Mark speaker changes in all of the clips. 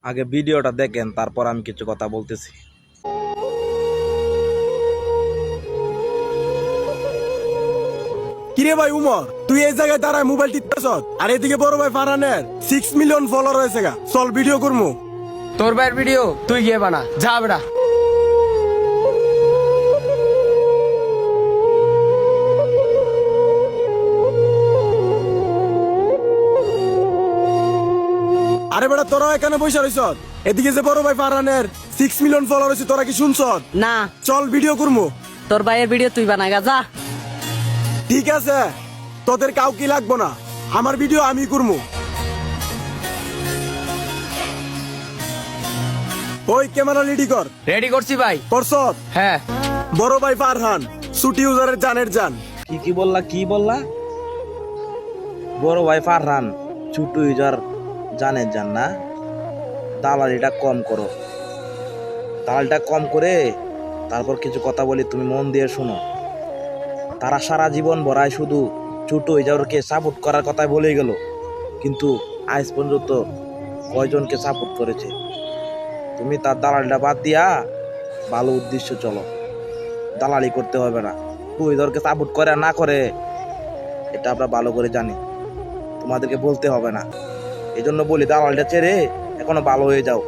Speaker 1: আগে ভিডিওটা দেখেন, তারপর আমি কিছু কথা বলতেছি।
Speaker 2: কিরে ভাই উমর, তুই এই জায়গায় দাঁড়ায় মোবাইল টিপতেছ, আর এদিকে বড় ভাই ফারহানের 6 মিলিয়ন ফলোয়ার হয়েছে গা। চল ভিডিও করমু।
Speaker 3: তোর ভাইয়ের ভিডিও তুই গিয়ে বানা, যা বেড়া।
Speaker 2: আরে বেটা, তোরা এখানে বসে রইছ, এদিকে যে বড় ভাই ফারহানের 6 মিলিয়ন ফলোয়ার হয়েছে, তোরা কি শুনছ?
Speaker 4: না,
Speaker 2: চল ভিডিও করমু।
Speaker 4: তোর ভাইয়ের ভিডিও তুই বানাগা, যা।
Speaker 2: ঠিক আছে, তোদের কাউ কি লাগবো না, আমার ভিডিও আমি করমু। ওই ক্যামেরা রেডি কর।
Speaker 3: রেডি করছি ভাই।
Speaker 2: করছ?
Speaker 3: হ্যাঁ।
Speaker 2: বড় ভাই ফারহান, সুটি ইউজারের জানের জান।
Speaker 1: কি বললা? বড় ভাই ফারহান, ছোট ইউজার জানেন জান না? দালালিটা কম করো, দালালটা কম করে তারপর কিছু কথা বলি, তুমি মন দিয়ে শোনো। তারা সারা জীবন ভরায় শুধু ছোট ইউজারকে সাপোর্ট করার কথাই বলেই গেল, কিন্তু আজ পর্যন্ত কয়জনকে সাপোর্ট করেছে? তুমি তার দালালটা বাদ দিয়া ভালো উদ্দেশ্য চলো, দালালি করতে হবে না। তুই ইউজারকে সাপোর্ট করে আর না করে এটা আমরা ভালো করে জানি, তোমাদেরকে বলতে হবে না। এই জন্য বলি, দালালটা ছেড়ে এখনো ভালো হয়ে যাও,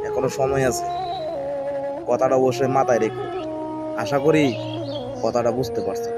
Speaker 1: এখনো সময় আছে। কথাটা অবশ্যই মাথায় রেখো। আশা করি কথাটা বুঝতে পারছো।